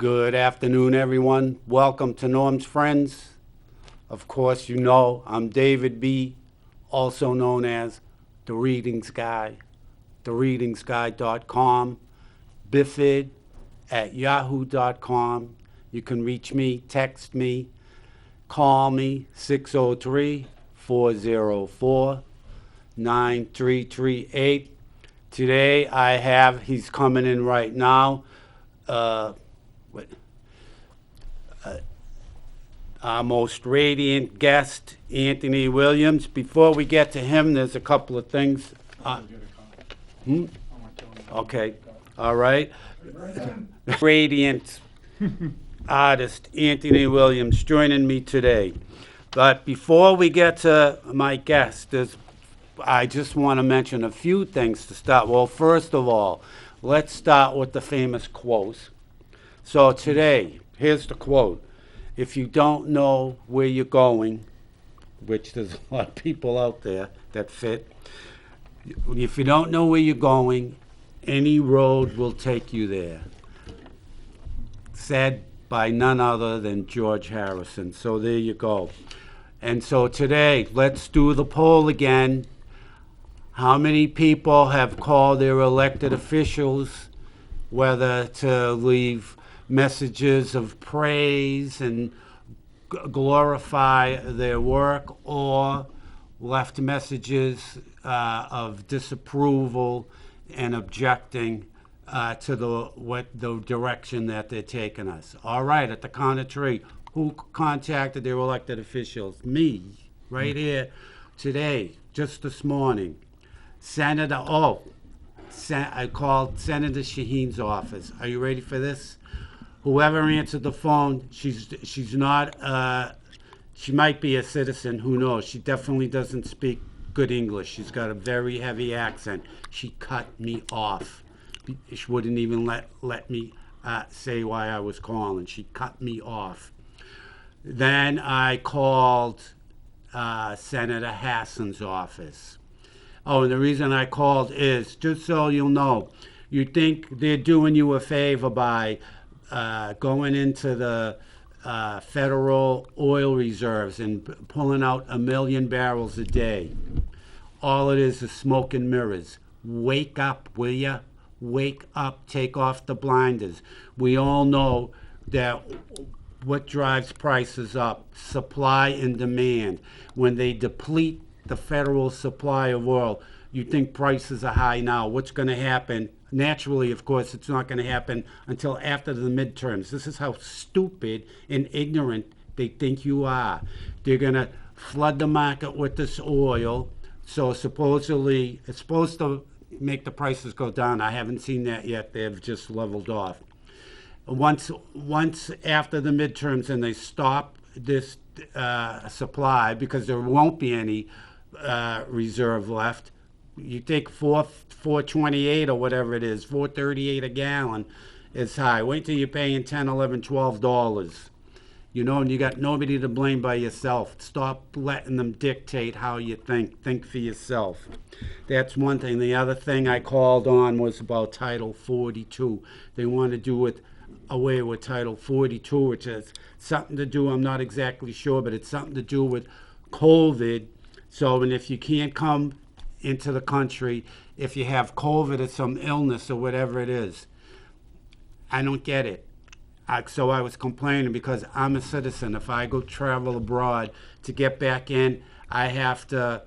Good afternoon, everyone. Welcome to Norm's Friends. Of course, you know I'm David B., also known as The Readings Guy, thereadingsguy.com, biffid@yahoo.com. You can reach me, text me, call me, 603-404-9338. Today he's coming in right now, our most radiant guest, Anthony Williams. Before we get to him, there's a couple of things. Okay, all right. Radiant artist Anthony Williams joining me today. But before we get to my guest, I just want to mention a few things to start. Well, first of all, let's start with the famous quotes. So today, here's the quote. If you don't know where you're going, which there's a lot of people out there that fit, if you don't know where you're going, any road will take you there. Said by none other than George Harrison. So there you go. And so today, let's do the poll again. How many people have called their elected officials, whether to leave messages of praise and glorify their work, or left messages of disapproval and objecting to the direction that they're taking us? All right, at the count of three, who contacted their elected officials? Me, right here, today, just this morning. I called Senator Shaheen's office. Are you ready for this? Whoever answered the phone, she's not, she might be a citizen, who knows? She definitely doesn't speak good English. She's got a very heavy accent. She cut me off. She wouldn't even let me say why I was calling. She cut me off. Then I called Senator Hassan's office. Oh, and the reason I called is, just so you'll know, you think they're doing you a favor by going into the federal oil reserves and pulling out 1 million barrels a day. All it is smoke and mirrors. Wake up, will ya? Wake up, take off the blinders. We all know that what drives prices up, supply and demand. When they deplete the federal supply of oil, you think prices are high now. What's going to happen? Naturally, of course, it's not going to happen until after the midterms. This is how stupid and ignorant they think you are. They're going to flood the market with this oil. So supposedly, it's supposed to make the prices go down. I haven't seen that yet. They've just leveled off. Once after the midterms and they stop this supply, because there won't be any reserve left, you think 4.28 or whatever it is, 4.38 a gallon is high. Wait till you're paying $10, $11, $12. You know, and you got nobody to blame but yourself. Stop letting them dictate how you think. Think for yourself. That's one thing. The other thing I called on was about Title 42. They want to do it away with Title 42, which has something to do, I'm not exactly sure, but it's something to do with COVID. So, and if you can't come into the country, if you have COVID or some illness or whatever it is, I don't get it. So I was complaining because I'm a citizen. If I go travel abroad to get back in, I have to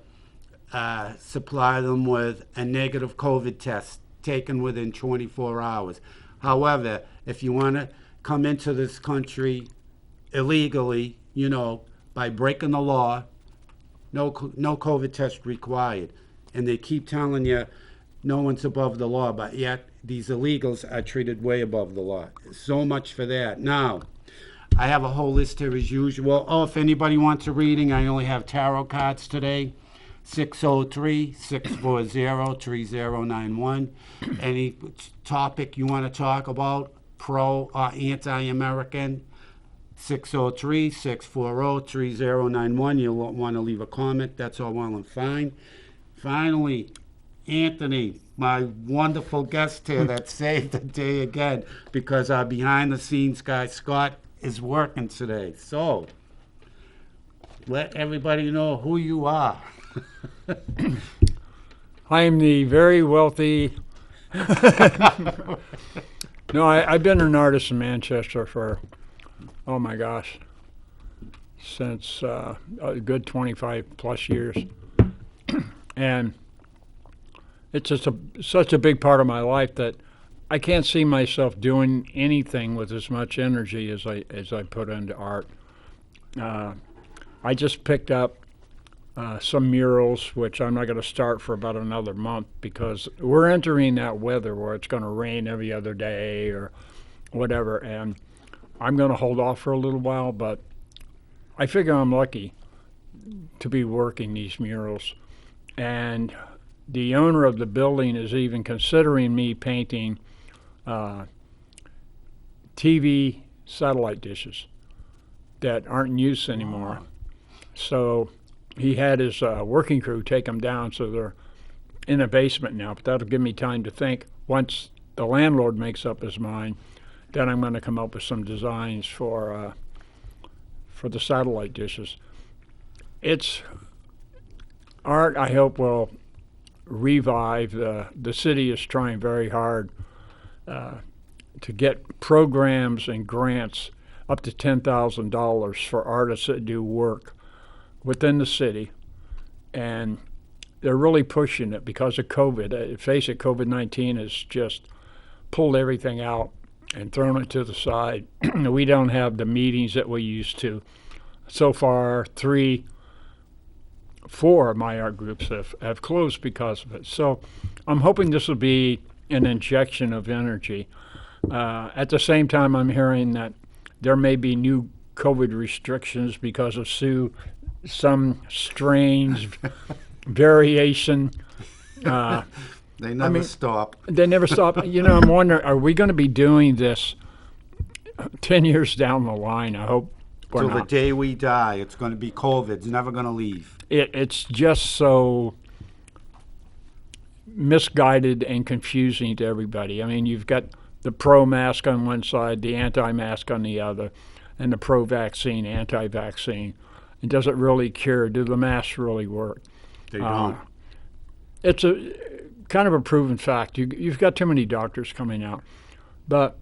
supply them with a negative COVID test taken within 24 hours. However, if you want to come into this country illegally, you know, by breaking the law, no COVID test required. And they keep telling you no one's above the law, but yet these illegals are treated way above the law. So much for that. Now, I have a whole list here as usual. Oh, if anybody wants a reading, I only have tarot cards today. 603-640-3091. Any topic you want to talk about, pro or anti-American, 603-640-3091. You'll want to leave a comment. That's all well and fine. Finally, Anthony, my wonderful guest here that saved the day again because our behind-the-scenes guy, Scott, is working today. So, let everybody know who you are. I am the very wealthy. No, I've been an artist in Manchester for, oh my gosh, since a good 25 plus years. And it's just such a big part of my life that I can't see myself doing anything with as much energy as I put into art. I just picked up some murals, which I'm not going to start for about another month because we're entering that weather where it's going to rain every other day or whatever, and I'm going to hold off for a little while, but I figure I'm lucky to be working these murals. And the owner of the building is even considering me painting TV satellite dishes that aren't in use anymore. So he had his working crew take them down, so they're in a basement now. But that'll give me time to think. Once the landlord makes up his mind, then I'm going to come up with some designs for the satellite dishes. It's art I hope will revive. The city is trying very hard to get programs and grants up to $10,000 for artists that do work within the city, and they're really pushing it because of COVID. Face it, COVID-19 has just pulled everything out and thrown it to the side. We don't have the meetings that we used to. So far, 4 of my art groups have closed because of it. So I'm hoping this will be an injection of energy. At the same time, I'm hearing that there may be new COVID restrictions because of some strange variation. They never stop. They never stop. I'm wondering, are we going to be doing this 10 years down the line? I hope we're Till not. the day we die, it's going to be COVID. It's never going to leave. It's just so misguided and confusing to everybody. I mean, you've got the pro-mask on one side, the anti-mask on the other, and the pro-vaccine, anti-vaccine. And does it really cure? Do the masks really work? They don't. It's a kind of a proven fact. You've got too many doctors coming out. But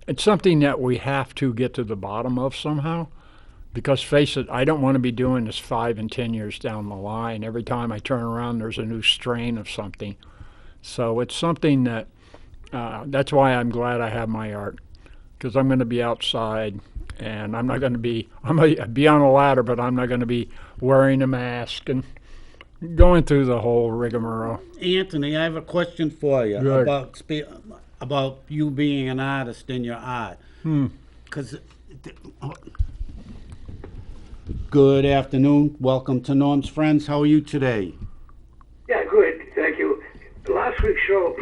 it's something that we have to get to the bottom of somehow. Because face it, I don't want to be doing this 5 and 10 years down the line. Every time I turn around, there's a new strain of something. So it's something that, that's why I'm glad I have my art. Because I'm going to be outside, and I'm going to be on a ladder, but I'm not going to be wearing a mask and going through the whole rigmarole. Anthony, I have a question for you Good. about you being an artist in your art. Because good afternoon. Welcome to Norm's Friends. How are you today? Yeah, good. Thank you. Last week's show,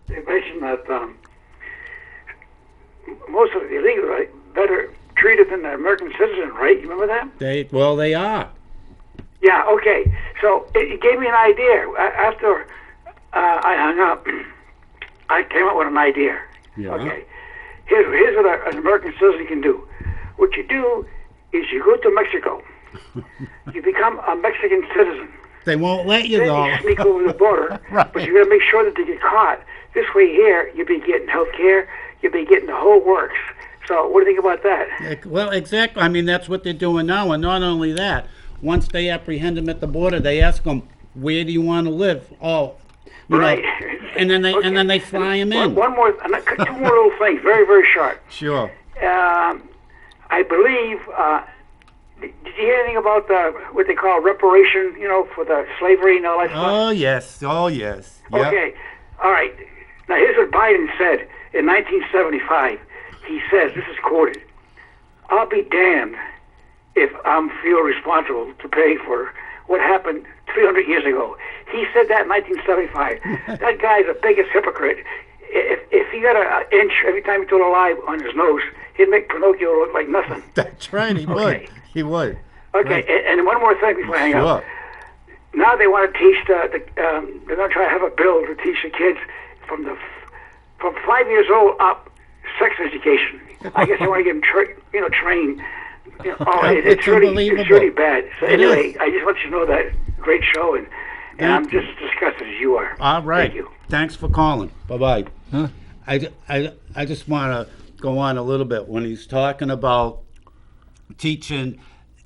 they mentioned that most of the illegals are better treated than the American citizen, right? You remember that? They are. Yeah, okay. So it gave me an idea. After I hung up, I came up with an idea. Yeah. Okay. Here's what an American citizen can do. What you do is you go to Mexico. You become a Mexican citizen. They won't let you Then though. you sneak over the border, Right. but you got to make sure that they get caught. This way here, you'll be getting health care, you'll be getting the whole works. So what do you think about that? Well, exactly. I mean, that's what they're doing now. And not only that, once they apprehend them at the border, they ask them, "Where do you want to live?" Oh, you Right. know, and then they fly them in. One more, 2 more little things, very, very short. Sure. I believe, did you hear anything about what they call reparation, for the slavery and all that stuff? Oh yes. Yep. Okay, all right. Now here's what Biden said in 1975. He says, this is quoted, "I'll be damned if I feel responsible to pay for what happened 300 years ago." He said that in 1975. That guy's the biggest hypocrite. If he got an inch every time he told a lie on his nose, he'd make Pinocchio look like nothing. That's right. He would. He would. Okay, Right. and one more thing before I hang up. Sure. now they want to teach they're going to try to have a bill to teach the kids from 5 years old up sex education. I guess they want to get them trained. It's really bad. So anyway, I just want you to know that great show, and I'm just as disgusted as you are. All right. Thank you. Thanks for calling. Bye-bye. Huh? I just want to go on a little bit. When he's talking about teaching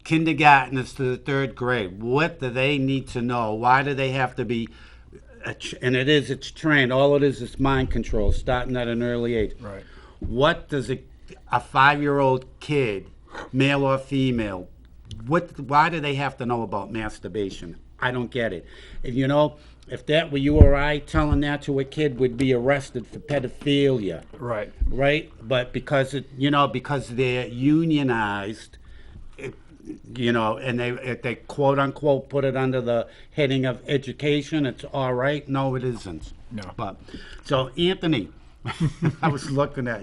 kindergartners to the third grade, what do they need to know? Why do they have to be, and it's trained. All it is mind control, starting at an early age. Right. What does a 5-year-old kid, male or female, why do they have to know about masturbation? I don't get it. If that were you or I telling that to a kid, would be arrested for pedophilia. Right. Right? But because they're unionized, and they quote unquote put it under the heading of education, it's all right. No, it isn't. No. But so Anthony, I was looking at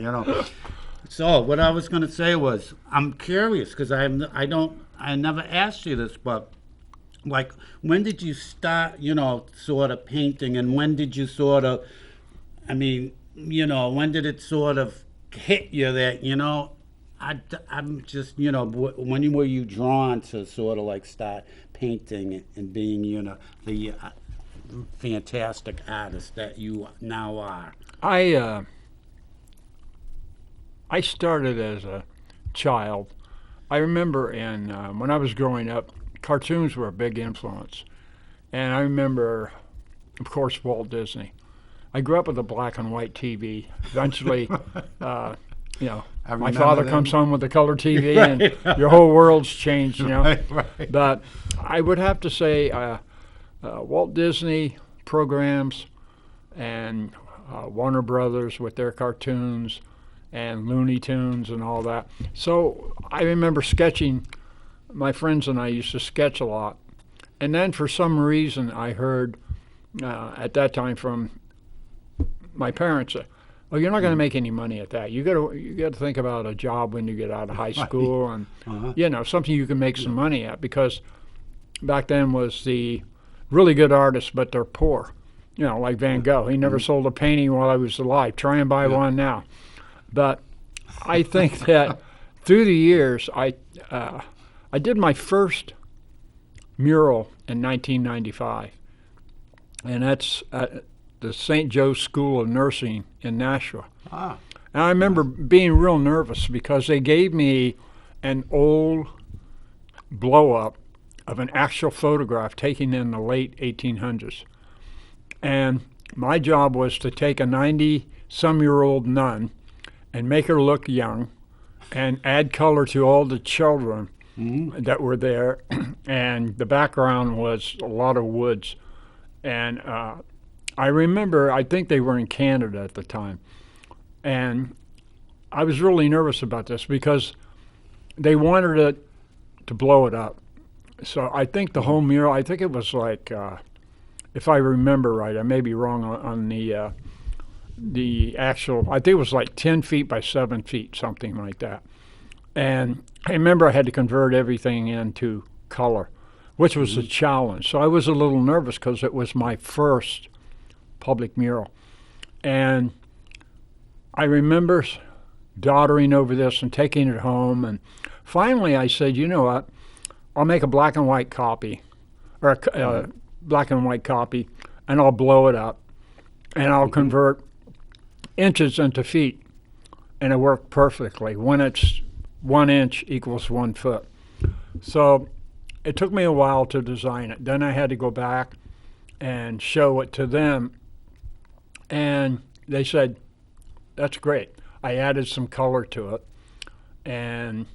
So what I was going to say was, I'm curious because I never asked you this, but like, when did you start, sort of painting, and when did you sort of, when did it sort of hit you that, I'm just, when were you drawn to sort of like start painting and being, the fantastic artist that you now are? I started as a child. I remember when I was growing up, cartoons were a big influence. And I remember, of course, Walt Disney. I grew up with a black and white TV. Eventually, my father comes home with a color TV, and your whole world's changed, Right. But I would have to say Walt Disney programs and Warner Brothers with their cartoons and Looney Tunes and all that. So I remember sketching. My friends and I used to sketch a lot. And then for some reason I heard at that time from my parents, "Oh, you're not going to make any money at that. You got to think about a job when you get out of high school, and something you can make some money at." Because back then was the really good artists, but they're poor. Like Van Gogh. He never sold a painting while I was alive. Try and buy one now. But I think that through the years, I did my first mural in 1995, and that's at the St. Joe's School of Nursing in Nashua. Ah. And I remember being real nervous because they gave me an old blow-up of an actual photograph taken in the late 1800s. And my job was to take a 90-some-year-old nun and make her look young and add color to all the children that were there. And the background was a lot of woods. And I remember, I think they were in Canada at the time. And I was really nervous about this because they wanted it to blow it up. So I think the whole mural, I think it was like, if I remember right, I may be wrong on the actual, I think it was like 10 feet by 7 feet, something like that. And I remember I had to convert everything into color, which was a challenge. So I was a little nervous because it was my first public mural. And I remember doddering over this and taking it home. And finally I said, you know what, I'll make a black and white copy, or a black and white copy, and I'll blow it up. And I'll convert inches into feet. And it worked perfectly. When it's 1 inch equals 1 foot. So it took me a while to design it. Then I had to go back and show it to them. And they said, that's great. I added some color to it. And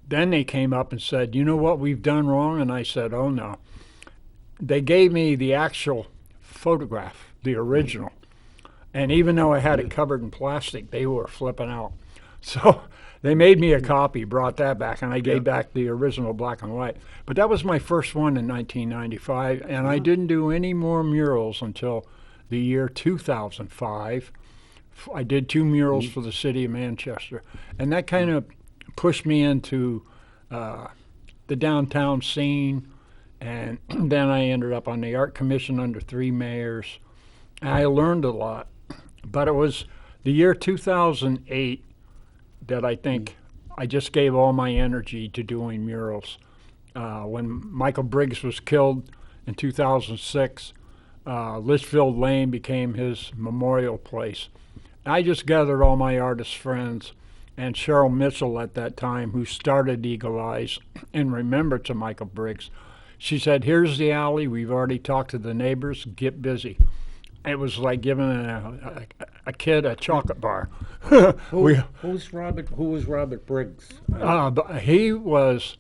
then they came up and said, you know what we've done wrong? And I said, oh no. They gave me the actual photograph, the original. And even though I had it covered in plastic, they were flipping out. So they made me a copy, brought that back, and I gave back the original black and white. But that was my first one in 1995, and I didn't do any more murals until the year 2005. I did 2 murals for the city of Manchester, and that kind of pushed me into the downtown scene And then I ended up on the art commission under 3 mayors. I learned a lot, but it was the year 2008 that I think I just gave all my energy to doing murals. When Michael Briggs was killed in 2006, Litchfield Lane became his memorial place. I just gathered all my artist friends and Cheryl Mitchell at that time, who started Eagle Eyes in remembrance to Michael Briggs. She said, "Here's the alley. We've already talked to the neighbors. Get busy." It was like giving a kid a chocolate bar. Who was Robert Briggs? He was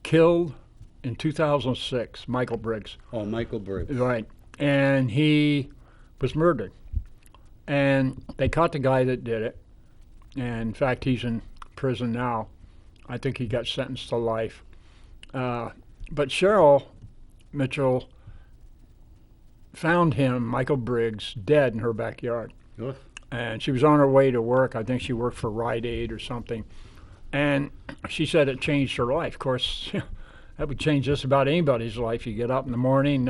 killed in 2006, Michael Briggs. Oh, Michael Briggs. Right. And he was murdered. And they caught the guy that did it. And in fact, he's in prison now. I think he got sentenced to life. But Cheryl Mitchell found him, Michael Briggs, dead in her backyard. Ugh. And she was on her way to work. I think she worked for Rite Aid or something. And she said it changed her life. Of course, that would change just about anybody's life. You get up in the morning,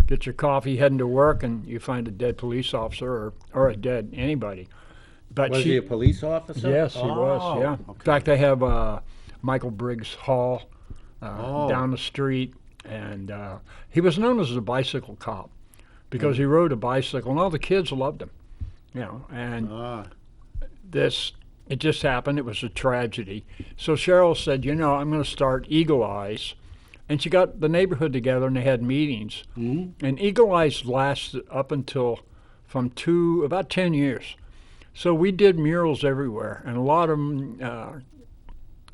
get your coffee, heading to work, and you find a dead police officer or a dead anybody. But Was he a police officer? Yes, he was, yeah. Okay. In fact, they have Michael Briggs Hall down the street. And he was known as the bicycle cop because he rode a bicycle, and all the kids loved him. And it just happened. It was a tragedy. So Cheryl said, I'm going to start Eagle Eyes. And she got the neighborhood together, and they had meetings. Mm-hmm. And Eagle Eyes lasted up until about 10 years. So we did murals everywhere, and a lot of them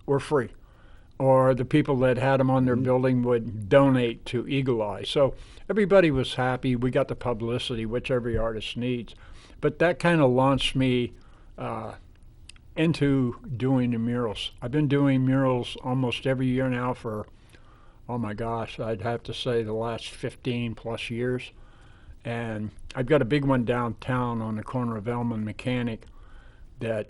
were free. Or the people that had them on their building would donate to Eagle Eye. So everybody was happy. We got the publicity, which every artist needs. But that kind of launched me into doing the murals. I've been doing murals almost every year now for, oh my gosh, I'd have to say the last 15 plus years. And I've got a big one downtown on the corner of Elm and Mechanic that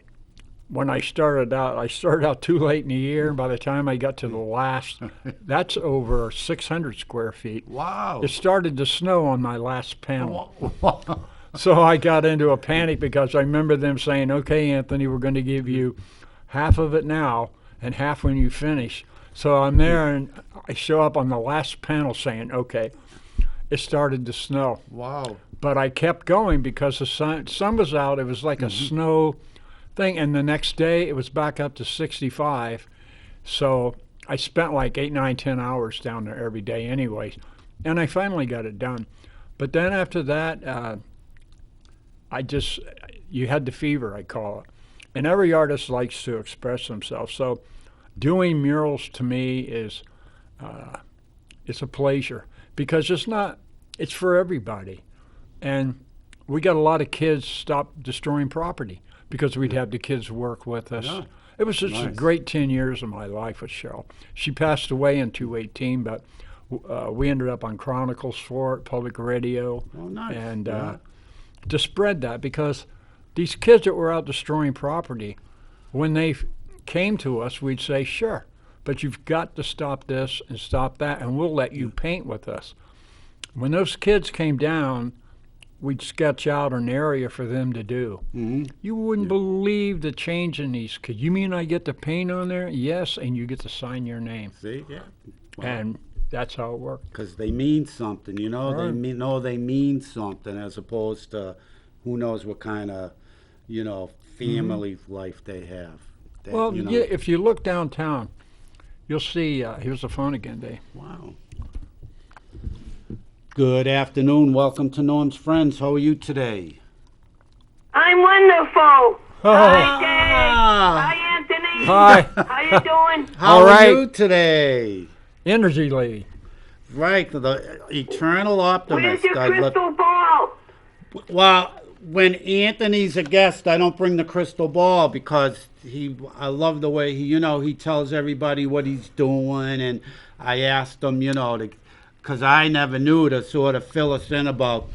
when I started out too late in the year, and by the time I got to the last, that's over 600 square feet. Wow. It started to snow on my last panel. So I got into a panic because I remember them saying, "Okay, Anthony, we're going to give you half of it now and half when you finish." So I'm there, and I show up on the last panel saying, "Okay." It started to snow. Wow. But I kept going because the sun was out. It was like a snow thing, and the next day it was back up to 65. So I spent like 8, 9, 10 hours down there every day anyway, and I finally got it done. But then after that, you had the fever, I call it. And every artist likes to express themselves. So doing murals to me is it's a pleasure because it's for everybody. And we got a lot of kids stop destroying property because we'd have the kids work with us. Yeah. It was just a great 10 years of my life with Cheryl. She passed away in 2018, but we ended up on Chronicles for it, public radio. Oh, nice. And to spread that, because these kids that were out destroying property, when they came to us, we'd say, "Sure, but you've got to stop this and stop that, and we'll let you paint with us." When those kids came down, we'd sketch out an area for them to do. Mm-hmm. You wouldn't believe the change in these kids. You mean I get to paint on there? Yes, and you get to sign your name. See, yeah. Wow. And that's how it worked. Because they mean something, Right. They mean something, as opposed to who knows what kind of, family life they have. Yeah, if you look downtown, you'll see. Here's the phone again, Dave. Wow. Good afternoon. Welcome to Norm's Friends. How are you today? I'm wonderful. Hi, Dave. Hi, Anthony. Hi. How you doing? How are you today? Energy lady. Right, the eternal optimist. Where's your crystal ball? Well, when Anthony's a guest, I don't bring the crystal ball because I love the way he tells everybody what he's doing, and I asked him, because I never knew, to sort of fill us in about,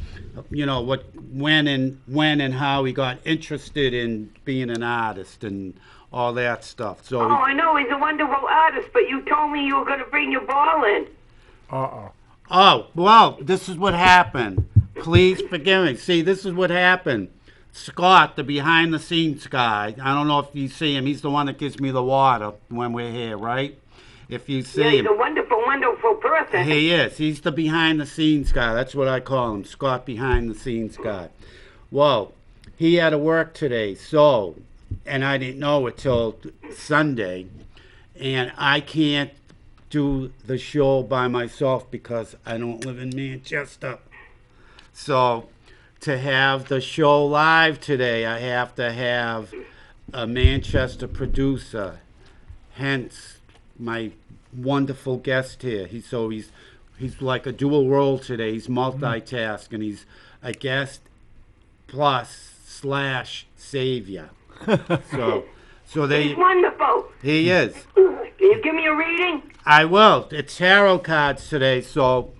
when and how he got interested in being an artist and all that stuff. So Oh, I know. He's a wonderful artist, but you told me you were going to bring your ball in. Uh-oh. oh, well, this is what happened. Please forgive me. See, this is what happened. Scott, the behind-the-scenes guy, I don't know if you see him. He's the one that gives me the water when we're here, right? If you see Yeah, he's him. a wonderful, wonderful person. He is. He's the behind-the-scenes guy. That's what I call him, Scott behind-the-scenes guy. Well, he had to work today, so, and I didn't know it till Sunday, and I can't do the show by myself because I don't live in Manchester. So, to have the show live today, I have to have a Manchester producer, hence my wonderful guest here. He's like a dual role today. He's multitasking. He's a guest plus / savior. So He's wonderful. he is. Can you give me a reading? I will. It's tarot cards today, so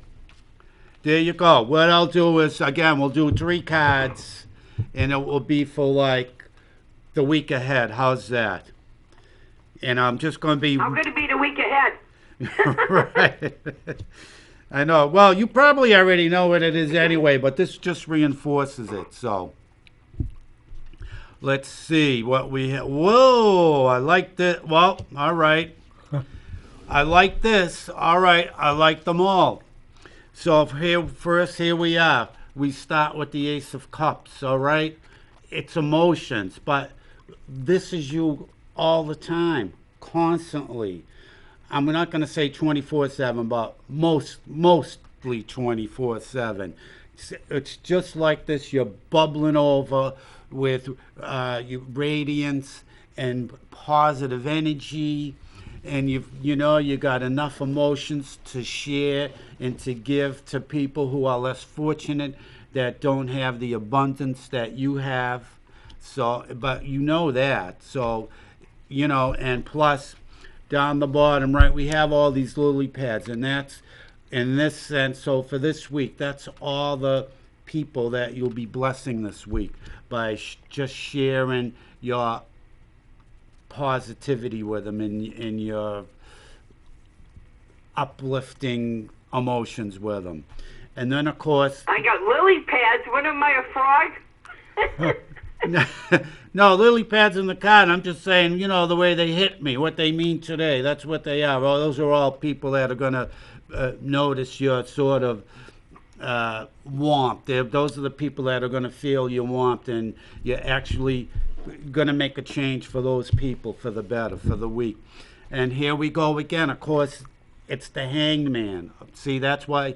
there you go. What I'll do is, again, we'll do 3 cards, and it will be for like the week ahead. How's that? And I'm just going to be I'm going to be the week ahead. right. I know. Well, you probably already know what it is anyway, but this just reinforces it. So let's see what we have. Whoa, I like that. Well, all right. I like this. All right, I like them all. So here we are. We start with the Ace of Cups, all right? It's emotions, but this is you all the time, constantly. I'm not going to say 24/7, but mostly 24/7. It's just like this. You're bubbling over with radiance and positive energy, and you got enough emotions to share and to give to people who are less fortunate, that don't have the abundance that you have. So, but you know that. So, and plus, down the bottom, right, we have all these lily pads, and that's in this sense. So for this week, that's all the people that you'll be blessing this week by just sharing your positivity with them and your uplifting emotions with them. And then, of course, I got lily pads. What am I, a frog? no, lily pads in the card. I'm just saying, the way they hit me, what they mean today. That's what they are. Well, those are all people that are going to notice your sort of warmth. Those are the people that are going to feel your warmth, and you're actually going to make a change for those people for the better, for the week. And here we go again. Of course, it's the Hanged Man. See, that's why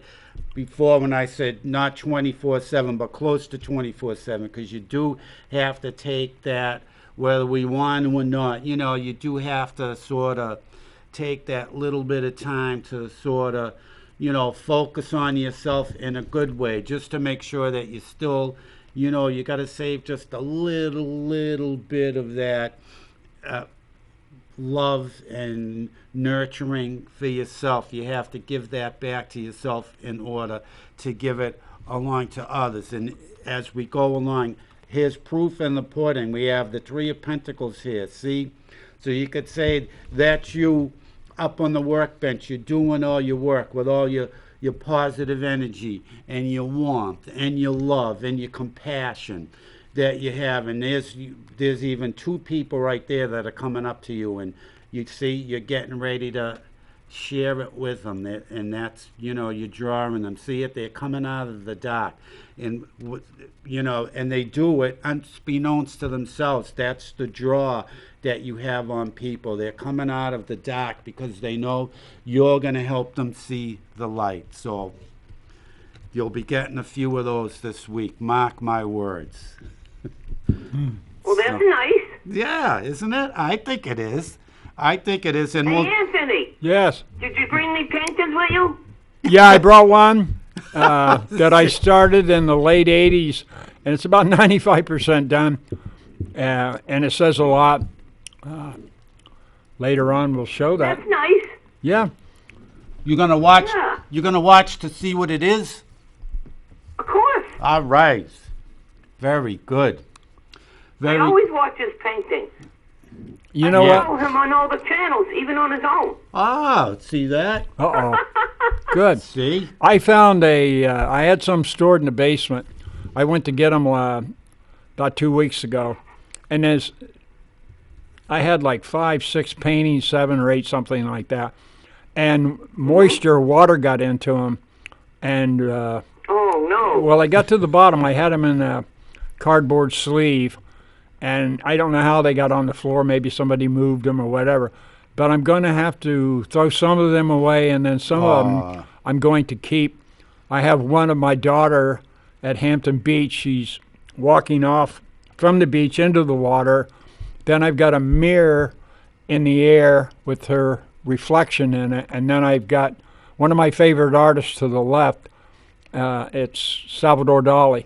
before when I said not 24/7, but close to 24/7, because you do have to take that, whether we want to or not, you do have to sort of take that little bit of time to sort of, focus on yourself in a good way, just to make sure that you still, you got to save just a little bit of that love and nurturing for yourself. You have to give that back to yourself in order to give it along to others. And as we go along, here's proof in the pudding. We have the 3 of Pentacles here, see? So you could say that's you up on the workbench. You're doing all your work with all your positive energy and your warmth and your love and your compassion that you have. And there's even 2 people right there that are coming up to you, and you see you're getting ready to share it with them, and that's, you're drawing them. See it? They're coming out of the dark, and and they do it unbeknownst to themselves. That's the draw that you have on people. They're coming out of the dark because they know you're going to help them see the light. So you'll be getting a few of those this week. Mark my words. Well, that's nice. Yeah, isn't it? I think it is. And Hey, Anthony, Yes. did you bring any paintings with you? Yeah, I brought one that I started in the late 80s, and it's about 95% done, and it says a lot. Later on, we'll show that. That's nice. Yeah. You're gonna watch. Yeah. You're gonna watch to see what it is. Of course. All right. Very good. I always watch his painting. You know I what? follow him on all the channels, even on his own. Oh, see that? Uh-oh. Good. See? I found I had some stored in the basement. I went to get them about 2 weeks ago. And I had like 5, 6 paintings, 7 or 8, something like that. And water got into them. And, Oh, no. well, I got to the bottom. I had them in a cardboard sleeve. And I don't know how they got on the floor. Maybe somebody moved them or whatever. But I'm going to have to throw some of them away, and then some of them I'm going to keep. I have one of my daughter at Hampton Beach. She's walking off from the beach into the water. Then I've got a mirror in the air with her reflection in it. And then I've got one of my favorite artists to the left. It's Salvador Dali.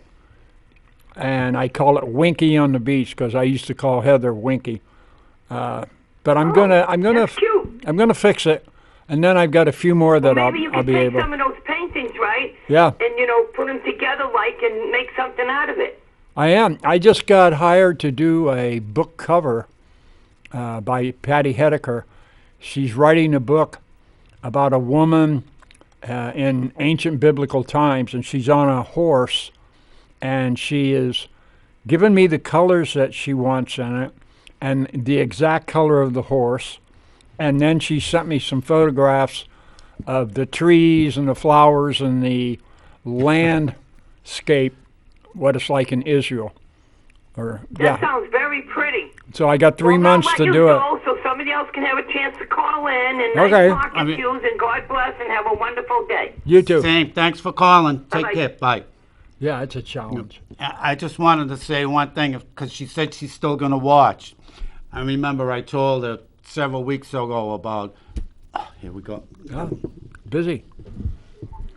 And I call it Winky on the beach because I used to call Heather Winky. But I'm That's cute. gonna fix it, and then I've got a few more that Maybe you I'll could be take able. some of those paintings, right? Yeah, And, put them together and make something out of it. I am. I just got hired to do a book cover by Patty Hedeker. She's writing a book about a woman in ancient biblical times, and she's on a horse, and she is giving me the colors that she wants in it and the exact color of the horse. And then she sent me some photographs of the trees and the flowers and the landscape, what it's like in Israel. That sounds very pretty. So I got 3 months to do it. So somebody else can have a chance to call in and Okay. nice talking to you, and God bless, and have a wonderful day. You too. Same. Thanks for calling. Take Bye-bye. care. Bye. Yeah, it's a challenge. I just wanted to say one thing because she said she's still going to watch. I remember I told her several weeks ago about. Here we go. Oh, busy.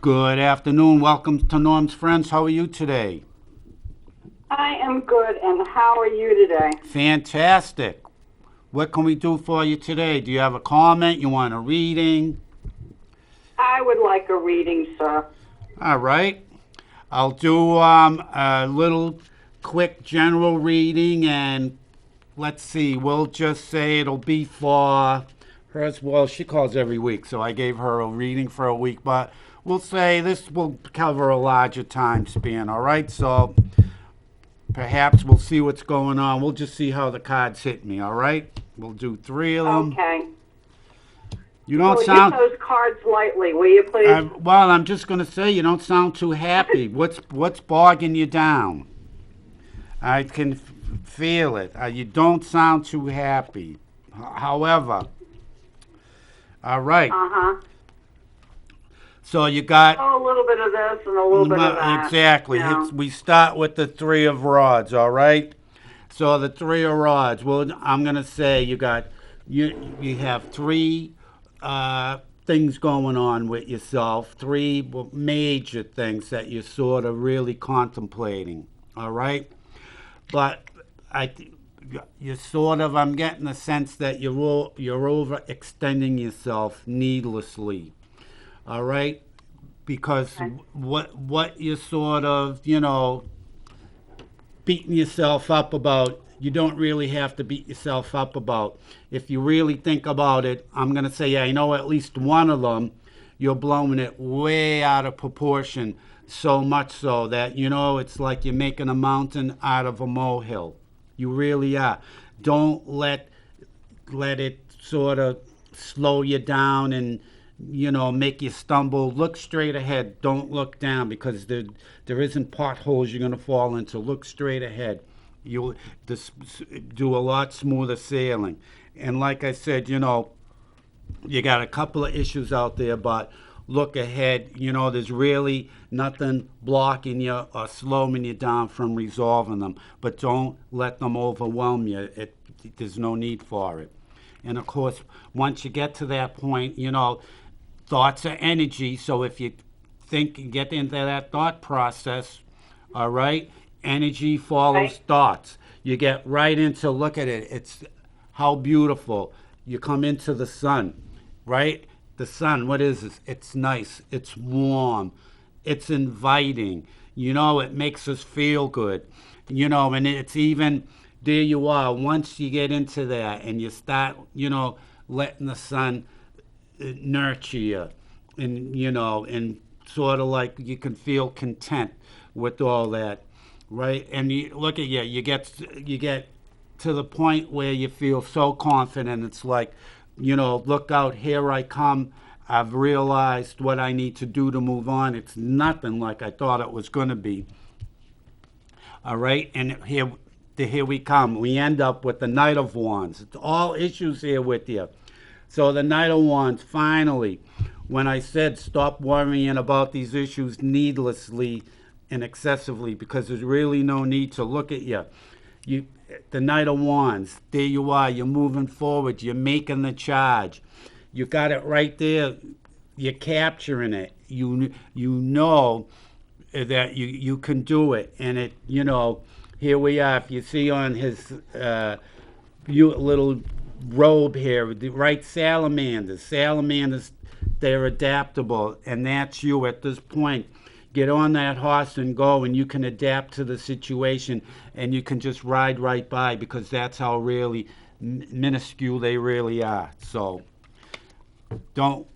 Good afternoon. Welcome to Norm's Friends. How are you today? I am good, and how are you today? Fantastic. What can we do for you today? Do you have a comment? You want a reading? I would like a reading, sir. All right. I'll do a little quick general reading, and let's see. We'll just say it'll be for hers. Well, she calls every week, so I gave her a reading for a week, but we'll say this will cover a larger time span, all right? So perhaps we'll see what's going on. We'll just see how the cards hit me, all right? We'll do 3 of them. Okay. You don't Well, sound... hit those cards lightly, will you, please? well, I'm just going to say you don't sound too happy. What's bogging you down? I can feel it. You don't sound too happy. However, all right. Uh-huh. So you got... Oh, a little bit of this and a little bit of that. Exactly. Yeah. We start with the 3 of rods, all right? So the 3 of rods. Well, I'm going to say you have 3 things going on with yourself, 3 major things that you're sort of really contemplating, all right? But you're sort of, I'm getting the sense that you're overextending yourself needlessly, all right? Because what you're sort of, beating yourself up about, you don't really have to beat yourself up about. If you really think about it, I'm going to say, I know at least one of them, you're blowing it way out of proportion, so much so that, it's like you're making a mountain out of a molehill. You really are. Don't let it sort of slow you down and, make you stumble. Look straight ahead. Don't look down, because there isn't potholes you're going to fall into. Look straight ahead. You'll do a lot smoother sailing. And like I said, you got a couple of issues out there, but look ahead. There's really nothing blocking you or slowing you down from resolving them. But don't let them overwhelm you. There's no need for it. And of course, once you get to that point, thoughts are energy. So if you think and get into that thought process, all right, energy follows thoughts. You get right into, look at it. It's how beautiful. You come into the sun, right? The sun, what is this? It's nice. It's warm. It's inviting. It makes us feel good. And it's even, there you are. Once you get into that and you start, letting the sun nurture you, and and sort of like you can feel content with all that, right? And you look at you get to the point where you feel so confident. It's like, look out, here I come. I've realized what I need to do to move on. It's nothing like I thought it was going to be. All right, and here we come. We end up with the Knight of Wands. It's all issues here with you. So the Knight of Wands, finally, when I said stop worrying about these issues needlessly and excessively, because there's really no need to. Look at you. The Knight of Wands, there you are. You're moving forward. You're making the charge. You got it right there. You're capturing it. You know that you can do it. And it, here we are. If you see on his little robe here, the right salamanders, they're adaptable, and that's you at this point. Get on that horse and go, and you can adapt to the situation, and you can just ride right by, because that's how really minuscule they really are. So don't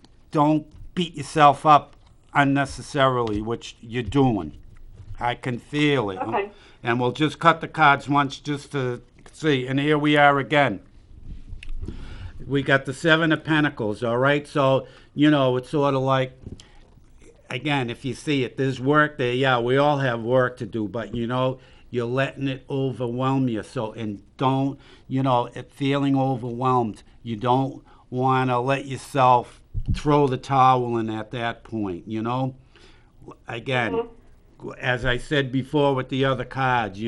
beat yourself up unnecessarily, which you're doing. I can feel it. Okay. And we'll just cut the cards once just to see. And here we are again. We got the Seven of Pentacles, all right? So, it's sort of like, again, if you see it, there's work there. Yeah, we all have work to do, but, you're letting it overwhelm you. So, and don't, feeling overwhelmed, you don't want to let yourself throw the towel in at that point, Again, as I said before with the other cards,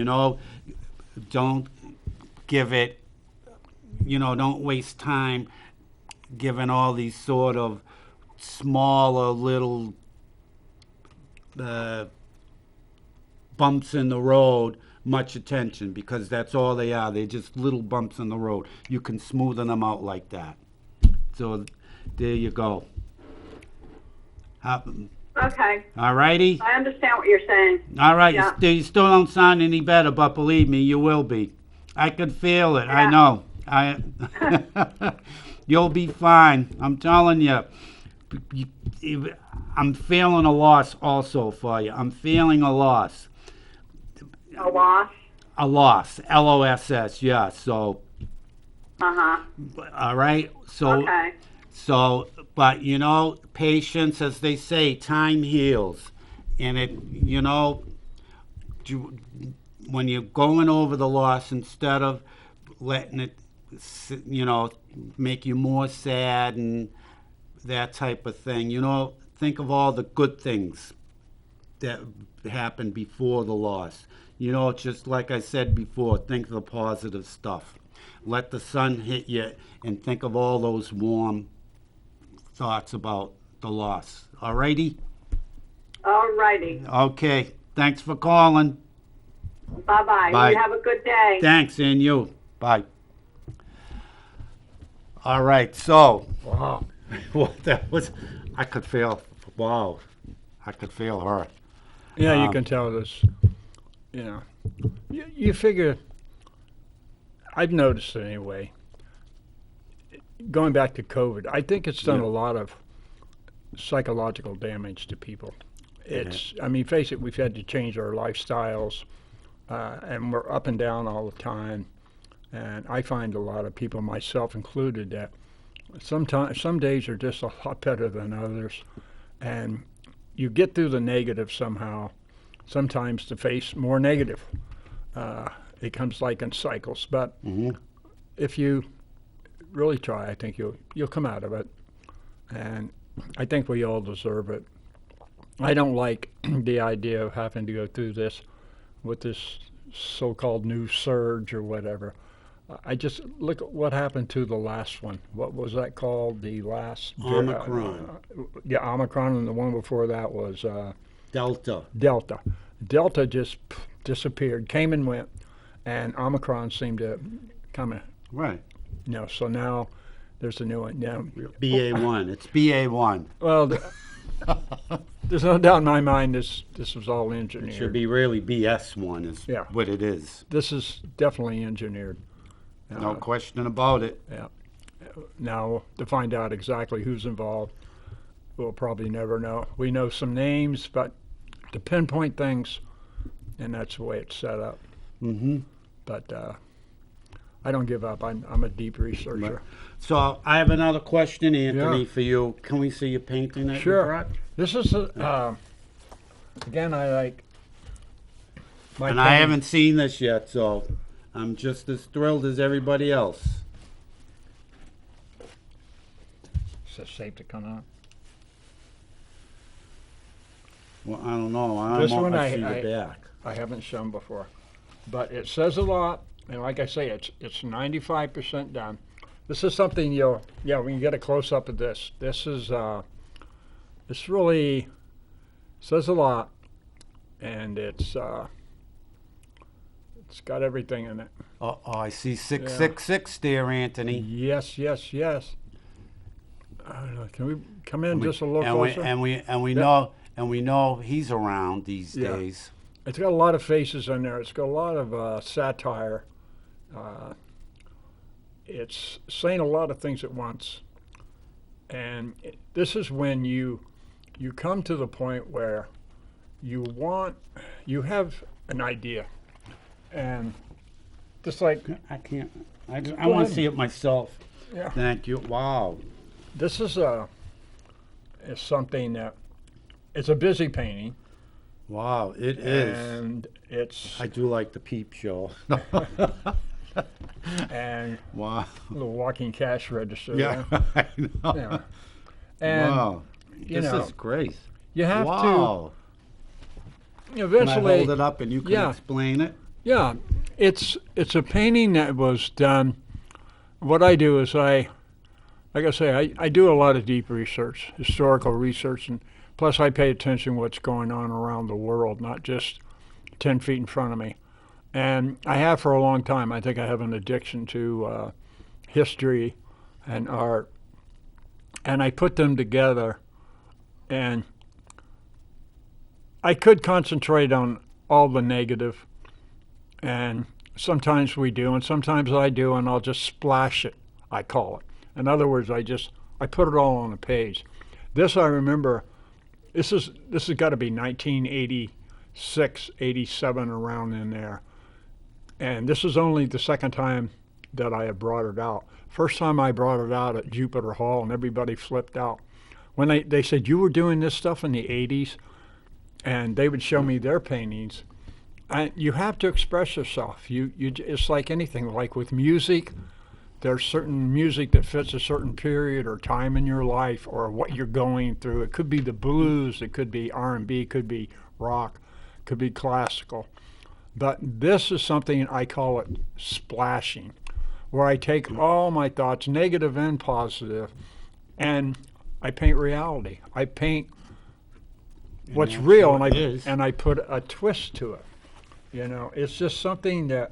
don't give it, don't waste time giving all these sort of smaller little bumps in the road much attention, because that's all they are. They're just little bumps in the road. You can smoothen them out like that. So there you go. Okay. All righty? I understand what you're saying. All right. Yeah. You still don't sound any better, but believe me, you will be. I can feel it. Yeah. I know. You'll be fine. I'm telling you. I'm feeling a loss also for you. I'm feeling a loss. A loss? A loss. LOSS, yeah. So, Uh-huh. all right. So, Okay. But, patience, as they say, time heals. And when you're going over the loss, instead of letting it, make you more sad and that type of thing, think of all the good things that happened before the loss. Just like I said before, think of the positive stuff. Let the sun hit you and think of all those warm thoughts about the loss. All righty? All righty. Okay. Thanks for calling. Bye-bye. Bye. You have a good day. Thanks, and you. Bye. All right. So, Wow. what that was, I could feel, wow. I could feel her. Yeah, you can tell this. You figure. I've noticed it anyway. Going back to COVID, I think it's done a lot of psychological damage to people. Face it, we've had to change our lifestyles, and we're up and down all the time. And I find a lot of people, myself included, that some days are just a lot better than others. And you get through the negative somehow, sometimes to face more negative. It comes like in cycles. But if you really try, I think you'll come out of it. And I think we all deserve it. I don't like the idea of having to go through this with this so-called new surge or whatever. I just look at what happened to the last one. What was that called? The last Omicron. Omicron, and the one before that was Delta. Delta just disappeared, came and went, and Omicron seemed to come in. Right. So now there's a new one. Now, BA1. It's BA1. well, there's no doubt in my mind this was all It engineered. should be really BS1 is Yeah. what it is. This is definitely engineered. No question about it. Yeah. Now, to find out exactly who's involved, we'll probably never know. We know some names, but to pinpoint things, and that's the way it's set up. Mm-hmm. But I don't give up. I'm a deep researcher. Right. So I have another question, Anthony, Yeah. for you. Can we see your painting that Sure. you brought? This is, again, I like my And I painting. haven't seen this yet, so I'm just as thrilled as everybody else. Is it safe to come out? Well, I don't know. I This don't one want to see I- the back. I haven't shown before, but it says a lot. And like I say, it's 95% done. This is something we can get a close up of this. This is this really says a lot, and it's got everything in it. Oh, I see 666 there, Anthony. Yes, yes, yes. Can we come in just a little and closer? we know he's around these Yeah. days. It's got a lot of faces in there. It's got a lot of satire. It's saying a lot of things at once. And this is when you come to the point where you have an idea. And just like, I can't. I Go want ahead. to see it myself. yeah, Thank you. Wow. this is something that, it's a busy painting. Wow, it is. And it's, I do like the peep show. and Wow. a little walking cash register. Yeah, I know. Yeah. And Wow. you This know, is great. you have Wow. to Can I eventually. hold it up and you can Yeah. explain it? Yeah, it's a painting that was done. What I do is like I say, I do a lot of deep research, historical research, and plus I pay attention to what's going on around the world, not just 10 feet in front of me. And I have for a long time. I think I have an addiction to history and art. And I put them together, and I could concentrate on all the negative, and sometimes we do, and sometimes I do, and I'll just splash it, I call it. In other words, I put it all on a page. This I remember, this has got to be 1986, 87, around in there. And this is only the second time that I have brought it out. First time I brought it out at Jupiter Hall, and everybody flipped out. When they said, you were doing this stuff in the 80s, and they would show me their paintings. You have to express yourself. It's like anything. Like with music, there's certain music that fits a certain period or time in your life or what you're going through. It could be the blues, it could be R&B, it could be rock, it could be classical. But this is something I call it splashing, where I take all my thoughts, negative and positive, and I paint reality. I paint what's that's real, what and it is. I put a twist to it. You know, it's just something that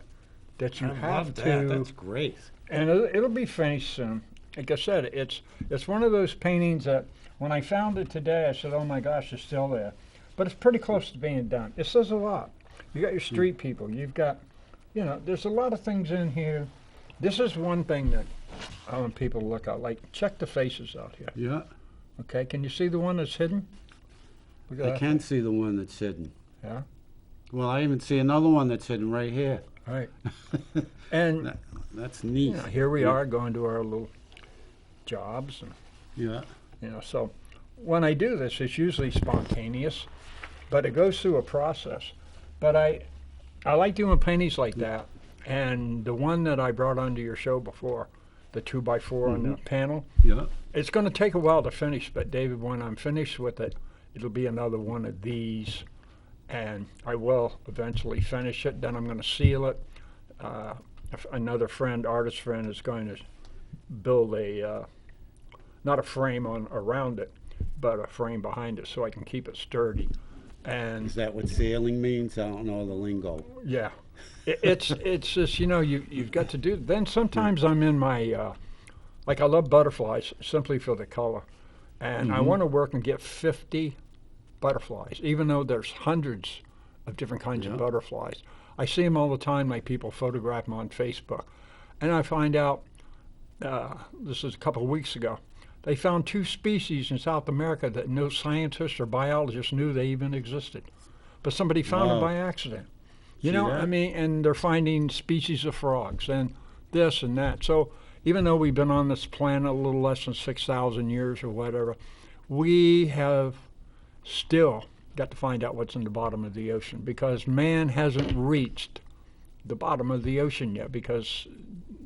you I have love to. that. That's great. And it'll be finished soon. Like I said, it's one of those paintings that when I found it today, I said, "Oh my gosh, it's still there." But it's pretty close to being done. It says a lot. You got your street people. You've got, there's a lot of things in here. This is one thing that I want people to look at. Like, check the faces out here. Yeah, Okay, can you see the one that's hidden? Look at I that. can see the one that's hidden. Yeah. Well, I even see another one that's hidden right here. All right. And That's neat. here we are going to our little jobs, and Yeah. so when I do this, it's usually spontaneous, but it goes through a process. But I like doing paintings like that, and the one that I brought onto your show before, the 2x4 on the panel, Yeah. it's going to take a while to finish, but David, when I'm finished with it, it'll be another one of these, and I will eventually finish it. Then I'm going to seal it. Another friend, artist friend, is going to build not a frame around it, but a frame behind it so I can keep it sturdy. And Is that what sailing means? I don't know the lingo. yeah, it's just you've got to do. Then sometimes I'm in my I love butterflies simply for the color, and I want to work and get 50 butterflies, even though there's hundreds of different kinds of butterflies. I see them all the time, like people photograph them on Facebook. And I find out, this is a couple of weeks ago, they found 2 species in South America that no scientists or biologists knew they even existed. But somebody found them by accident. You know, I mean, and they're finding species of frogs and this and that. So even though we've been on this planet a little less than 6,000 years or whatever, we have still got to find out what's in the bottom of the ocean, because man hasn't reached the bottom of the ocean yet, because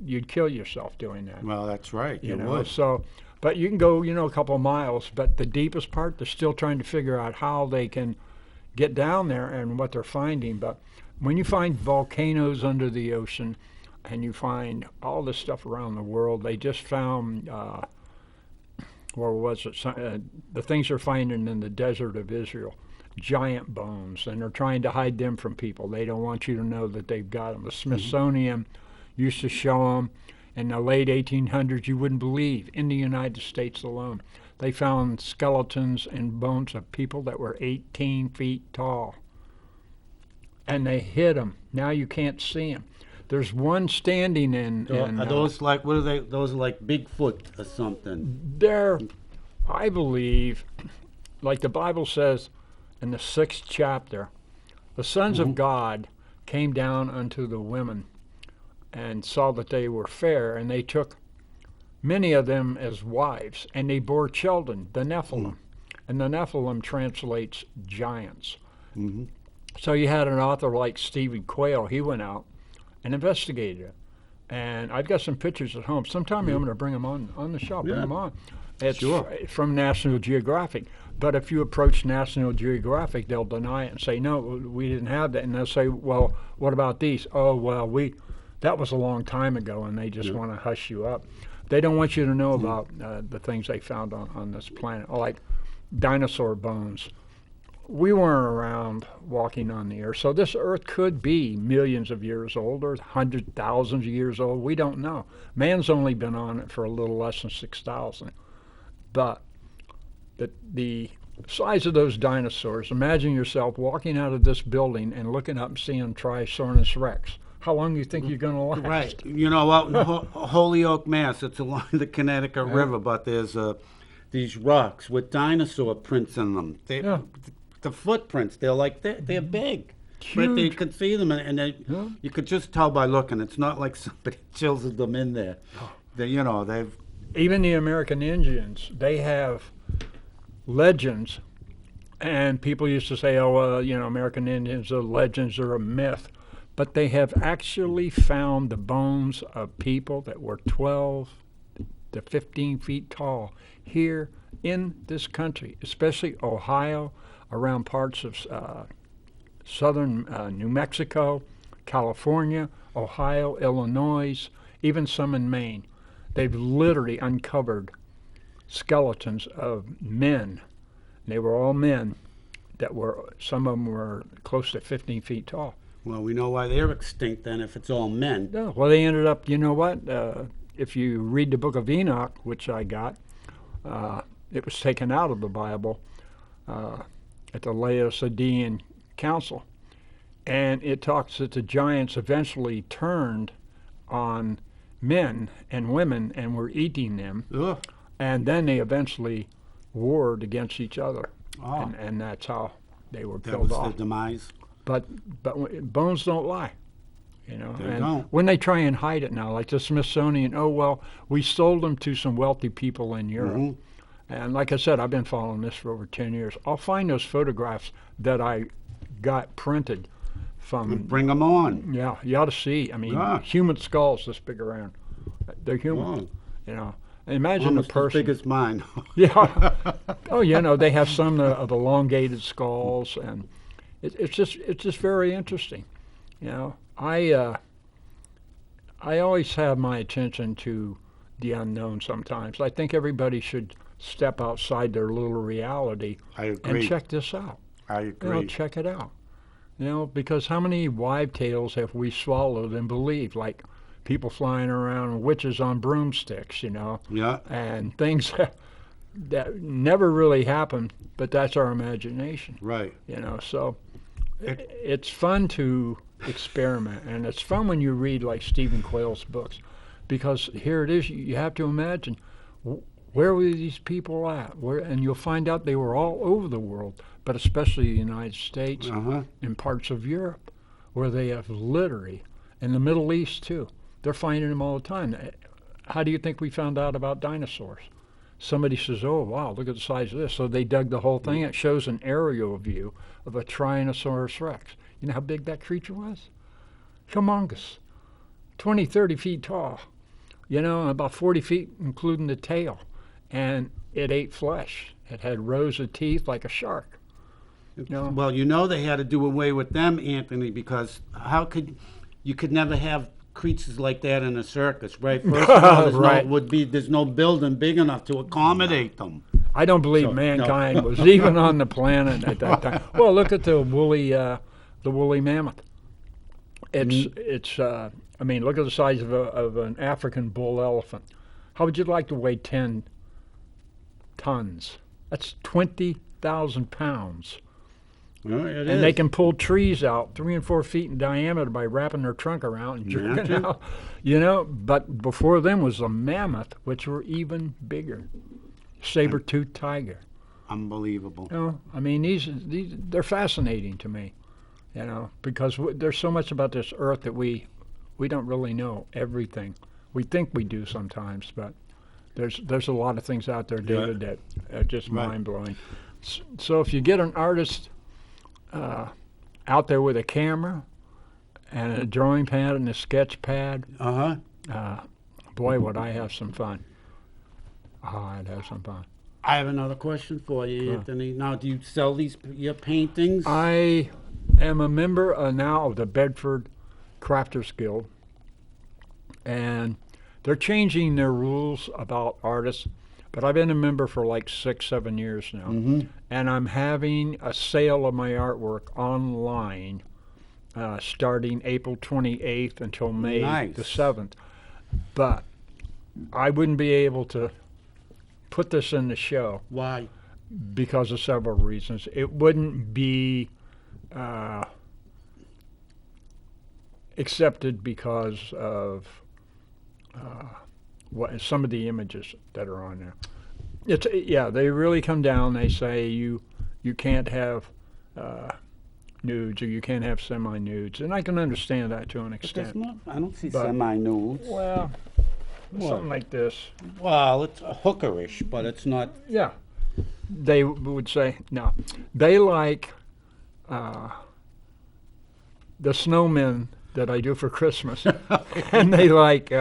you'd kill yourself doing that. Well, that's right. You know, so, but you can go, you know, a couple of miles, but the deepest part, they're still trying to figure out how they can get down there and what they're finding. But when you find volcanoes under the ocean and you find all this stuff around the world, they just found, where was it? The things they're finding in the desert of Israel, giant bones, and they're trying to hide them from people. They don't want you to know that they've got them. The Smithsonian used to show them. In the late 1800s, you wouldn't believe, in the United States alone, they found skeletons and bones of people that were 18 feet tall. And they hid them. Now you can't see them. There's one standing in... Are those like, what are they? Those are like Bigfoot or something. They're, I believe, like the Bible says in the 6th chapter, the sons of God came down unto the women and saw that they were fair, and they took many of them as wives, and they bore children, the Nephilim. And the Nephilim translates giants. So you had an author like Stephen Quayle. He went out and investigated it. And I've got some pictures at home. Sometime I'm going to bring them on the show. Bring them on. It's from National Geographic. But if you approach National Geographic, they'll deny it and say, no, we didn't have that. And they'll say, well, what about these? Oh, well, that was a long time ago, and they just want to hush you up. They don't want you to know about the things they found on this planet, like dinosaur bones. We weren't around walking on the earth, so this earth could be millions of years old or 100,000 of years old. We don't know. Man's only been on it for a little less than 6,000. But the size of those dinosaurs, imagine yourself walking out of this building and looking up and seeing Triceratops rex. How long do you think you're going to last? Right. You know, out in Holyoke, Mass, it's along the Connecticut River, but there's these rocks with dinosaur prints in them. The footprints, they're big. Huge. But you could see them, and you could just tell by looking. It's not like somebody chiseled them in there. They've... Even the American Indians, they have legends, and people used to say, oh, well, American Indians are legends or a myth. But they have actually found the bones of people that were 12 to 15 feet tall here in this country, especially Ohio, around parts of southern New Mexico, California, Ohio, Illinois, even some in Maine. They've literally uncovered skeletons of men. They were all men that were, some of them were close to 15 feet tall. Well, we know why they're extinct then, if it's all men. No, well, they ended up, you know what? If you read the book of Enoch, which I got, it was taken out of the Bible at the Laodicean Council. And it talks that the giants eventually turned on men and women and were eating them. Ugh. And then they eventually warred against each other. Oh. And that's how they were That killed was off. the demise. But bones don't lie, They and don't. when they try and hide it now, like the Smithsonian, oh, well, we sold them to some wealthy people in Europe. And like I said, I've been following this for over 10 years. I'll find those photographs that I got printed from... Bring them on. Yeah, you ought to see. I mean, human skulls this big around. They're human, Imagine Almost a person... as big as mine. Yeah. Oh, they have some of elongated skulls, and it's just very interesting. I always have my attention to the unknown sometimes. I think everybody should step outside their little reality I agree. and check this out. I agree. Check it out. Because how many wives' tales have we swallowed and believed? Like people flying around, witches on broomsticks, Yeah. and things that never really happened, but that's our imagination. Right. So it's fun to experiment, and it's fun when you read like Stephen Quayle's books, because here it is, you have to imagine where were these people at, and you'll find out they were all over the world, but especially the United States and parts of Europe, where they have literally, and the Middle East too, they're finding them all the time. How do you think we found out about dinosaurs? Somebody says, oh, wow, look at the size of this. So they dug the whole thing. It shows an aerial view of a Tyrannosaurus rex. You know how big that creature was? Humongous. 20, 30 feet tall. And about 40 feet, including the tail. And it ate flesh. It had rows of teeth like a shark. Well, they had to do away with them, Anthony, because you could never have creatures like that in a circus, right? First of all, there's no building big enough to accommodate them. I don't believe mankind was even on the planet at that time. Well, look at the woolly mammoth. It's look at the size of an African bull elephant. How would you like to weigh 10 tons? That's 20,000 pounds. Well, and they can pull trees out 3 and 4 feet in diameter by wrapping their trunk around and jerking out. But before them was the mammoth, which were even bigger. Saber-toothed tiger. Unbelievable. These they're fascinating to me, because there's so much about this earth that we don't really know everything. We think we do sometimes, but there's a lot of things out there, David, that are just mind-blowing. So if you get an artist out there with a camera and a drawing pad and a sketch pad, boy, would I have some fun. I'd have some fun. I have another question for you, Anthony. Now, do you sell your paintings? I am a member now of the Bedford Crafters Guild, and they're changing their rules about artists. But I've been a member for like 6, 7 years now, and I'm having a sale of my artwork online starting April 28th until May the 7th. But I wouldn't be able to put this in the show. Why? Because of several reasons. It wouldn't be accepted because of some of the images that are on there. They really come down. They say you can't have nudes, or you can't have semi-nudes, and I can understand that to an extent. I don't see semi-nudes. Well, something like this. Well, it's hookerish, but it's not. Yeah, they would say no. They like the snowmen that I do for Christmas, and they like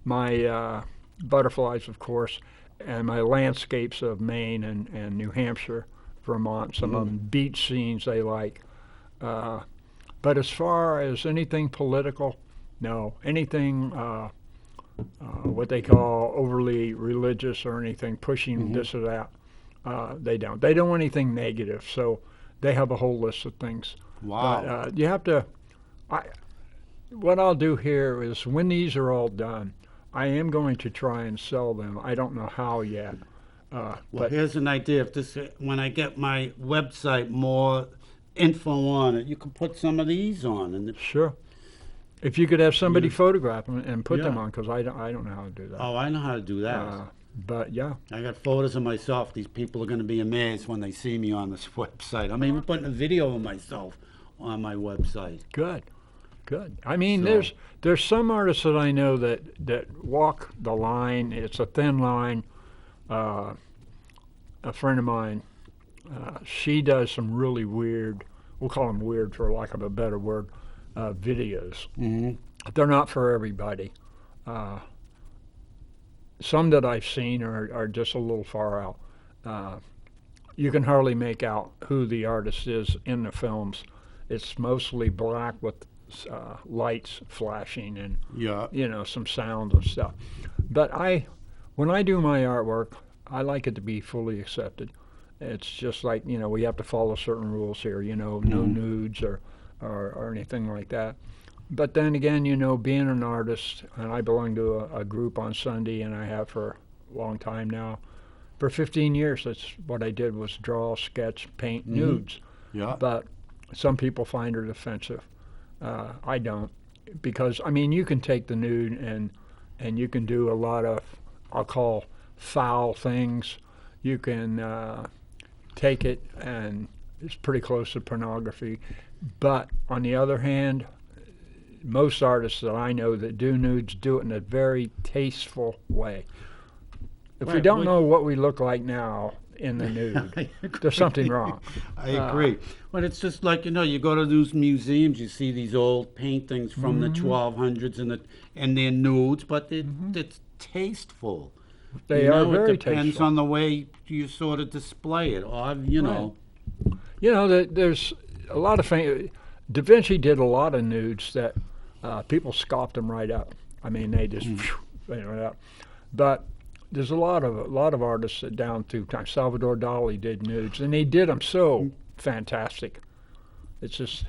my butterflies, of course, and my landscapes of Maine and New Hampshire, Vermont, some of them beach scenes they like. But as far as anything political, no. Anything what they call overly religious or anything pushing this or that, they don't. They don't want anything negative, so they have a whole list of things. Wow. But you have to, what I'll do here is when these are all done, I am going to try and sell them. I don't know how yet. Well, here's an idea. When I get my website more info on it, you can put some of these on. Sure. If you could have somebody photograph them and put them on, because I don't know how to do that. Oh, I know how to do that. But yeah. I got photos of myself. These people are going to be amazed when they see me on this website. I'm even putting a video of myself on my website. Good. I mean, there's some artists that I know that walk the line. It's a thin line. A friend of mine, she does some really weird, we'll call them weird for lack of a better word, videos. They're not for everybody. Some that I've seen are just a little far out. You can hardly make out who the artist is in the films. It's mostly black with lights flashing and some sound and stuff. But when I do my artwork, I like it to be fully accepted. It's just like, we have to follow certain rules here, no nudes or anything like that. But then again, being an artist, and I belong to a group on Sunday, and I have for a long time now, For 15 years, that's what I did was draw, sketch, paint nudes. Yeah. But some people find it offensive. I don't, because I mean you can take the nude and you can do a lot of, I'll call, foul things. You can take it and it's pretty close to pornography. But on the other hand, most artists that I know that do nudes do it in a very tasteful way. If we Right, don't know what we look like now in the nude, there's something wrong. I agree. But it's just like, you go to these museums, you see these old paintings from the 1200s and they're nudes, but it's tasteful. They are very it depends tasteful. on the way you sort of display it, or know. You know, there's a lot of Da Vinci did a lot of nudes that people scoffed him right up. I mean, they just right up. But there's a lot of artists that down through time. Salvador Dali did nudes, and he did them so fantastic. It's just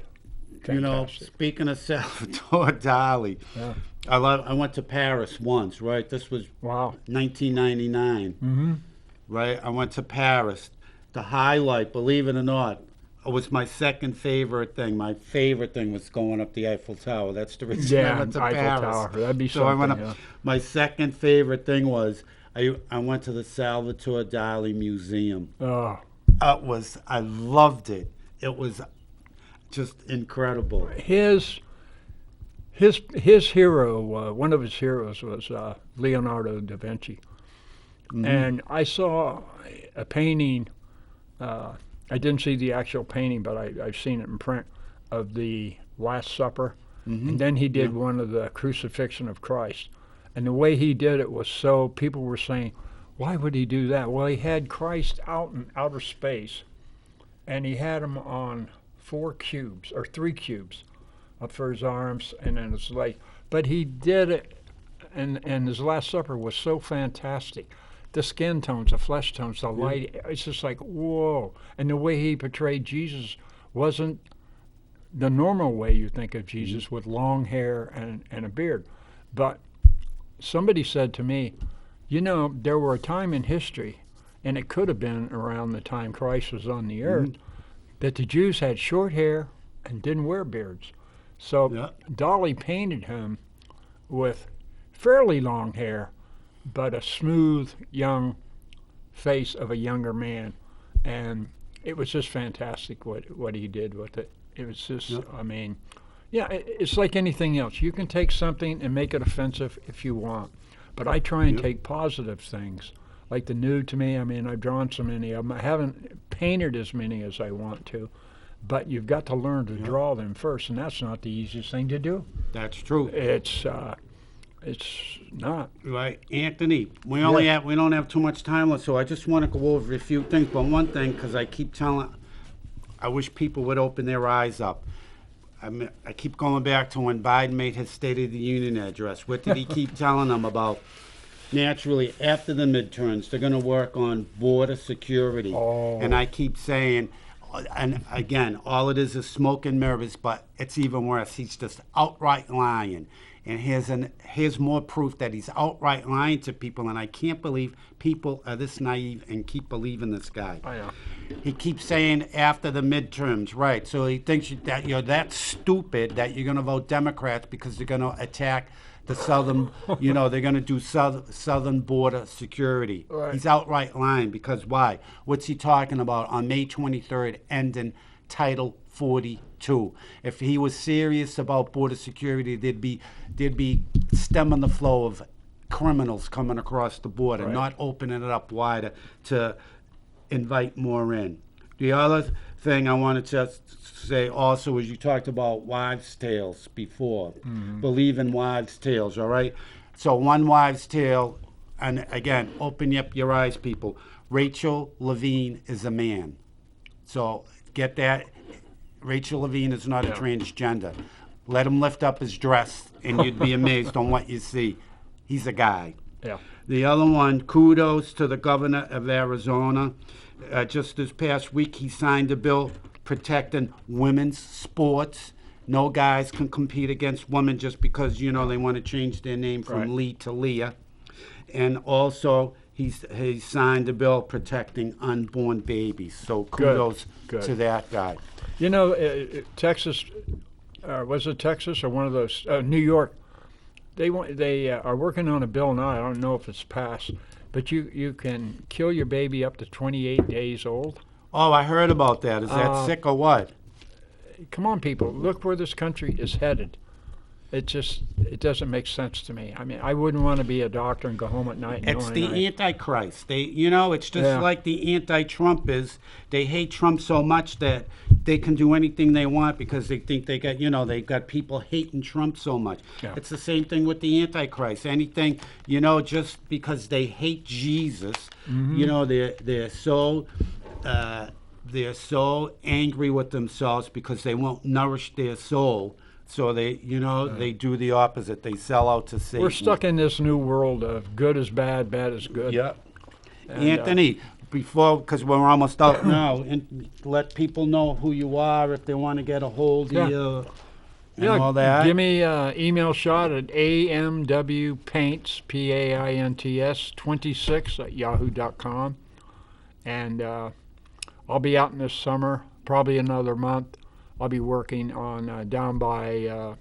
fantastic. Speaking of Salvador Dali, Yeah. I went to Paris once, right? This was Wow. 1999, right? I went to Paris. The highlight, believe it or not, was my second favorite thing. My favorite thing was going up the Eiffel Tower. That's the reason I Yeah, went to Eiffel Paris. Tower. That'd be So I went up. something, yeah. My second favorite thing was I went to the Salvatore Dali Museum. Oh, I loved it. It was just incredible. his hero, one of his heroes was Leonardo Da Vinci, and I saw a painting. I didn't see the actual painting, but I've seen it in print of the Last Supper, and then he did one of the Crucifixion of Christ, and the way he did it was so people were saying, why would he do that? Well, he had Christ out in outer space, and he had him on 3 cubes up for his arms and then his leg. But he did it, and his Last Supper was so fantastic. The skin tones, the flesh tones, the light, it's just like, whoa. And the way he portrayed Jesus wasn't the normal way you think of Jesus with long hair and a beard. But somebody said to me, there were a time in history, and it could have been around the time Christ was on the earth, that the Jews had short hair and didn't wear beards. So Dali painted him with fairly long hair, but a smooth, young face of a younger man. And it was just fantastic what he did with it. It was just, I mean, it's like anything else. You can take something and make it offensive if you want. But I try and take positive things. Like the nude to me, I mean, I've drawn so many of them. I haven't painted as many as I want to. But you've got to learn to draw them first, and that's not the easiest thing to do. That's true. It's not. Right, Anthony. We don't have too much time left, so I just want to go over a few things. But one thing, because I wish people would open their eyes up. I keep going back to when Biden made his State of the Union address. What did he keep telling them about? Naturally, after the midterms, they're going to work on border security. Oh. And I keep saying, and again, all it is smoke and mirrors, but it's even worse. He's just outright lying. And here's more proof that he's outright lying to people, and I can't believe people are this naive and keep believing this guy. I know. He keeps saying after the midterms, right? So he thinks that you're that stupid that you're going to vote Democrats because they're going to attack the southern, they're going to do southern border security. Right. He's outright lying because why? What's he talking about on May 23rd, ending Title 42? If he was serious about border security, there'd be stemming the flow of criminals coming across the border, not opening it up wider to invite more in. The other thing I wanted to say also is you talked about wives' tales before. Believe in wives' tales, all right? So one wives' tale, and again, open up your eyes, people. Rachel Levine is a man. So get that. Rachel Levine is not a transgender. Let him lift up his dress, and you'd be amazed on what you see. He's a guy. Yeah. The other one, kudos to the governor of Arizona. Just this past week, he signed a bill protecting women's sports. No guys can compete against women just because, they want to change their name from Lee to Leah. And also, he signed a bill protecting unborn babies. So kudos Good. to that guy. You know, Texas, was it Texas or one of those? New York. They are working on a bill now. I don't know if it's passed, but you can kill your baby up to 28 days old. Oh, I heard about that. Is that sick or what? Come on, people, look where this country is headed. It doesn't make sense to me. I mean, I wouldn't want to be a doctor and go home at night. It's the Antichrist. It's just like the anti-Trump is. They hate Trump so much that they can do anything they want because they think they got people hating Trump so much. Yeah. It's the same thing with the Antichrist. Anything, just because they hate Jesus, they're so angry with themselves because they won't nourish their soul. So they do the opposite. They sell out to Satan. We're stuck in this new world of good is bad, bad is good. Yeah. Anthony, because we're almost out now, and let people know who you are if they want to get a hold of you and all that. Give me an email shot at amwpaints, Paints, 26 at yahoo.com. And I'll be out in this summer, probably another month. I'll be working on down by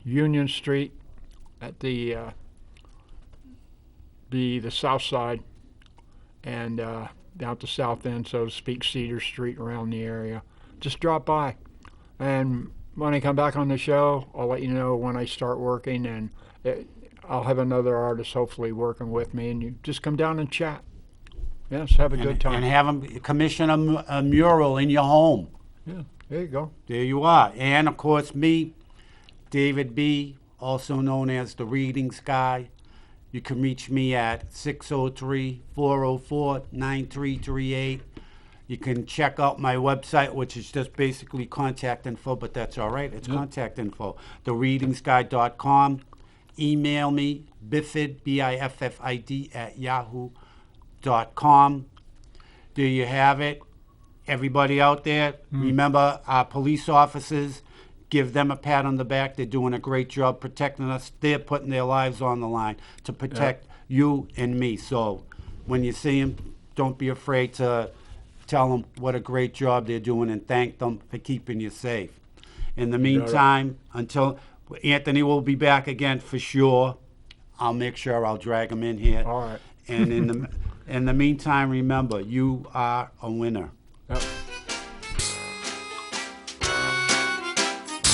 Union Street at the south side, and down at the south end, so to speak, Cedar Street, around the area. Just drop by, and when I come back on the show, I'll let you know when I start working, and I'll have another artist hopefully working with me, and you just come down and chat. Yes, have a good time. And have them commission a mural in your home. Yeah. There you go. There you are. And, of course, me, David B., also known as the Readings Guy. You can reach me at 603-404-9338. You can check out my website, which is just basically contact info, but that's all right. It's contact info. TheReadingsGuy.com. Email me, biffid, B-I-F-F-I-D, at yahoo.com. There you have it. Everybody out there, remember our police officers, give them a pat on the back. They're doing a great job protecting us. They're putting their lives on the line to protect you and me. So when you see them, don't be afraid to tell them what a great job they're doing and thank them for keeping you safe. In the meantime, until Anthony will be back again for sure, I'll make sure I'll drag him in here. All right. And in the meantime, remember, you are a winner. Yep.